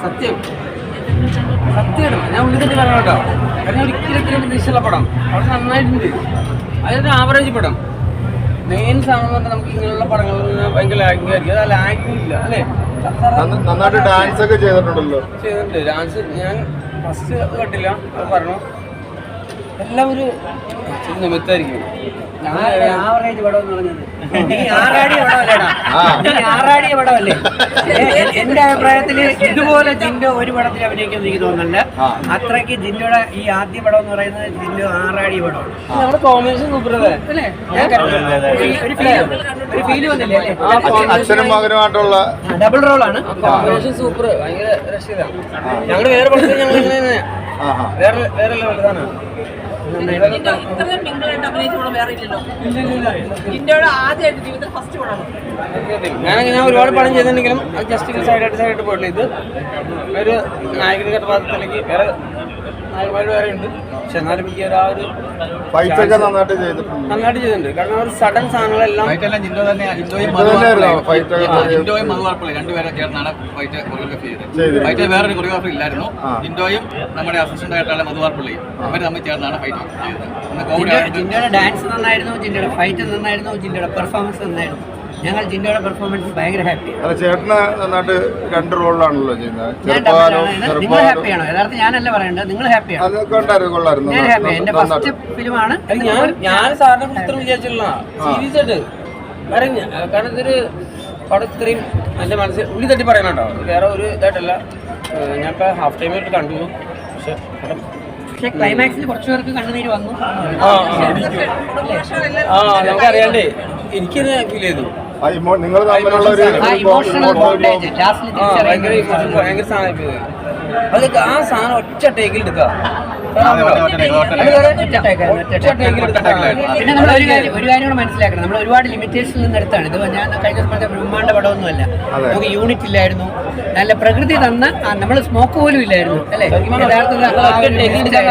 സത്യം സത്യമാണ്. ഞാൻ ഉള്ളിൽ തന്നെ പറയാം കേട്ടോ. കാരണം ഒരിക്കലും പ്രതീക്ഷയുള്ള പടം അവിടെ നന്നായിട്ടുണ്ട്. അതൊരു ആവറേജ് പടം. മെയിൻ സാധനം പറഞ്ഞാൽ നമുക്ക് ഇങ്ങനെയുള്ള പടങ്ങളിൽ നിന്ന് ഭയങ്കര ലാഗിങ് ആയിരിക്കും. അത് ലാഗിങ് ഇല്ല അല്ലേ? നന്നായിട്ട് ഡാൻസ് ഒക്കെ ചെയ്തിട്ടുണ്ടല്ലോ. ചെയ്തിട്ടുണ്ട് ഡാൻസ്. ഞാൻ ഫസ്റ്റ് അത് കണ്ടില്ല, അത് പറഞ്ഞു. എല്ലാം ഒരു നിമിത്തായിരിക്കും. ആവറേജ് പടം എന്ന് പറഞ്ഞത് നീ ആറാടിയ പടമല്ലേടാ, നീ ആറാടിയ പടമല്ലേ? എന്റെ അഭിപ്രായത്തില് ഇതുപോലെ ജിൻഡോ ഒരു പടത്തിൽ അഭിനയിക്കാൻ എനിക്ക് തോന്നുന്നില്ല. അത്രയ്ക്ക് ജിൻഡോയുടെ ഈ ആദ്യ പടം എന്ന് പറയുന്നത് ജിൻഡോ ആറാടിയ പടമാണ്. നമ്മുടെ കോമ്പിനേഷൻ സൂപ്പറല്ലേ? ഒരു ഫീല് വന്നില്ലേ അല്ലേ? അച്ഛനും മകനുമായിട്ടുള്ള ഡബിൾ റോളാണ്. കോമ്പിനേഷൻ സൂപ്പർ, ഭയങ്കര രക്ഷയിലാണ്. ഞങ്ങള് വേറെ പടത്തിൽ ഞങ്ങൾ ഇങ്ങനെ വേറെ ലെവലാണ്. ഞാൻ ഒരുപാട് പടം ചെയ്തിട്ടുണ്ടെങ്കിലും അത് ജസ്റ്റ് സൈഡായിട്ട് പോയിട്ടില്ല. ഇത് ഒരു നായകന്റെ കഥാപാത്രത്തിലേക്ക് വേറെ നായകന്മാര് വേറെ ഉണ്ട്. പക്ഷെ എന്നാലും എനിക്ക് ആ ഒരു നന്നായിട്ട് ചെയ്തിട്ടുണ്ട്. കാരണം ഒരു സഡൻ സാധനങ്ങളെല്ലാം രണ്ടുപേരെ ചേർന്നാണ് ഫൈറ്റ് കൊറിയോഗ്രാഫി ചെയ്തത്. ഫൈറ്റ് വേറൊരു കൊറിയോഗ്രാഫർ ഇല്ലായിരുന്നു. ജിൻഡോയും നമ്മുടെ അസിസ്റ്റന്റ് ആയിട്ടുള്ള മധുവാർപ്പള്ളിയും അവർ തമ്മിൽ ചേർന്നാണ് ഫൈറ്റ് ചെയ്തത്. ജിൻഡോയുടെ ഡാൻസ് നന്നായിരുന്നു, ജിൻഡോയുടെ ഫൈറ്റ് നന്നായിരുന്നു, ജിൻഡോയുടെ പെർഫോമൻസ് നന്നായിരുന്നു. ഞങ്ങൾ ജിൻഡോയുടെ പെർഫോമൻസ് ഭയങ്കര ഹാപ്പിയാണ്. ചേട്ടന് നന്നായിട്ട് രണ്ട് റോളിലാണല്ലോ ചെയ്യുന്നത്. നിങ്ങൾ ഹാപ്പിയാണോ? യഥാർത്ഥം ഞാനല്ല പറയേണ്ടത്, നിങ്ങൾ ഹാപ്പിയാണ്. ഞാൻ ഹാപ്പിയാണ്. എന്റെ ഫസ്റ്റ് ഫിലിമാണ്. ഞാൻ സാറിനെ കുറിച്ച് ഇത്ര വിചാരിച്ചില്ല സീരിയസ് ആയിട്ട്. കാരണം ഇതൊരു പടം ഇത്രയും എൻ്റെ മനസ്സിൽ ഉള്ളി തട്ടി പറയണോ. വേറെ ഒരു ഇതായിട്ടല്ല. ഞാനിപ്പോൾ ഹാഫ് ടൈമായിട്ട് കണ്ടു. പക്ഷെ ക്ലൈമാക്സിൽ കുറച്ചു പേർക്ക് കണ്ണുനീര് വന്നു. നമുക്കറിയാണ്ടേ എനിക്കത് ഫീൽ ചെയ്തു. നിങ്ങൾ ഭയങ്കര സാധനം. അത് ആ സാധനം ഒറ്റ ടേക്കിൽ എടുക്കുക. പിന്നെ നമ്മൾ ഒരു കാര്യം കൂടെ മനസ്സിലാക്കണം, നമ്മൾ ഒരുപാട് ലിമിറ്റേഷനിൽ നിന്ന് എടുത്താണ് ഇത്. ഞാൻ കഴിഞ്ഞ സമയത്ത് ബ്രഹ്മാണ്ഡ പടമൊന്നുമല്ല. നമുക്ക് യൂണിറ്റ് ഇല്ലായിരുന്നു, നല്ല പ്രകൃതി തന്ന നമ്മൾ സ്മോക്ക് പോലും ഇല്ലായിരുന്നു അല്ലേ?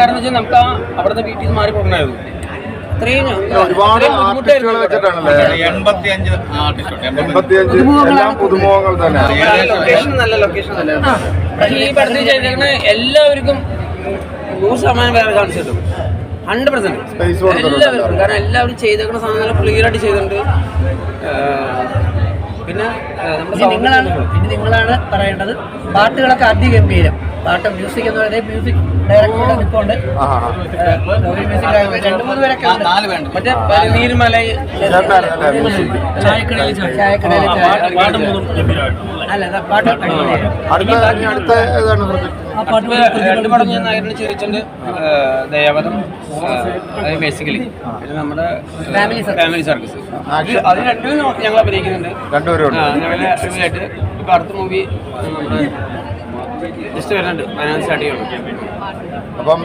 കാരണം നമുക്ക് അവിടുത്തെ വീട്ടിൽ നിന്ന് മാറി പോകണമായിരുന്നു. ഒരുപാട് ആർട്ടിസ്റ്റുകൾ വെച്ചിട്ടാണല്ലേ? 85 എല്ലാം പുതുമുഖങ്ങൾ തന്നെ. ലൊക്കേഷൻ നല്ല ലൊക്കേഷൻ തന്നെ. പക്ഷേ ഈ പടത്തിൽ ചെയ്തേക്കുന്ന എല്ലാവർക്കും 100% വേറെ ചാൻസ് കിട്ടും. 100% എല്ലാവർക്കും. കാരണം എല്ലാവരും ചെയ്തേക്കുന്ന സാധനങ്ങൾ ക്ലിയർ ആയിട്ട് ചെയ്തിട്ടുണ്ട്. പിന്നെ നിങ്ങളാണ് പറയേണ്ടത്. പാട്ടുകളൊക്കെ അതിഗംഭീരം. പാട്ട് മ്യൂസിക് എന്ന് പറയുന്നത് മ്യൂസിക് ഡയറക്ടറുടെ നിൽപ്പുണ്ട്. 2-3 പേരൊക്കെ മറ്റേ നീരുമല ചായക്കടയിൽ അല്ല പാട്ട് രണ്ട് പടം ഞാൻ നായകനെ ചിരിച്ചിട്ടുണ്ട്. ദയാവതം ബേസിക്കലി പിന്നെ നമ്മുടെ ഫാമിലി സർക്കസ്. അത് രണ്ടും ഞങ്ങൾ അഭിനയിക്കുന്നുണ്ട്. ഞങ്ങളായിട്ട് ഇപ്പൊ അടുത്ത മൂവി നമ്മുടെ ജസ്റ്റ് വരുന്നുണ്ട്. ഫൈനാൻസ് സ്റ്റാർട്ട് ചെയ്യണം. അപ്പം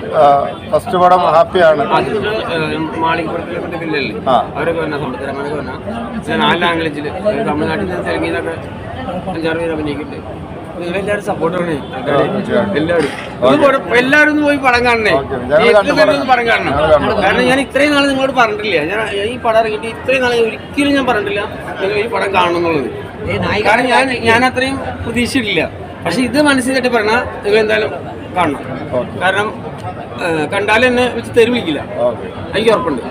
ഫസ്റ്റ് പടം ഹാപ്പിയാണ്. മാളികപ്പുറത്തിലെ വില്ലല്ലേ അവരൊക്കെ വന്ന സമുദ്രമാനൊക്കെ വന്ന 4 ലാംഗ്വേജിൽ തമിഴ്നാട്ടിൽ നിന്ന് തെലുങ്കിന്നൊക്കെ 5-6 പേര് അഭിനയിക്കുന്നുണ്ട്. എല്ലാവരും സപ്പോർട്ടാണ്. എല്ലാവരും പോയി പടം കാണണേ, പടം കാണണം. കാരണം ഞാൻ ഇത്രയും നാൾ നിങ്ങളോട് പറഞ്ഞിട്ടില്ല. ഞാൻ ഈ പടം ഇറങ്ങിയിട്ട് ഇത്രയും നാളെ ഒരിക്കലും ഞാൻ പറഞ്ഞിട്ടില്ല നിങ്ങൾ ഈ പടം കാണണം എന്നുള്ളത്. കാരണം ഞാൻ അത്രയും പ്രതീക്ഷിച്ചിട്ടില്ല. പക്ഷെ ഇത് മനസ്സിലായിട്ട് പറഞ്ഞാൽ നിങ്ങൾ എന്തായാലും കാണണം. കാരണം കണ്ടാലും എന്നെ വെച്ച് തെരുവിളിക്കില്ല, എനിക്ക് ഉറപ്പുണ്ട്.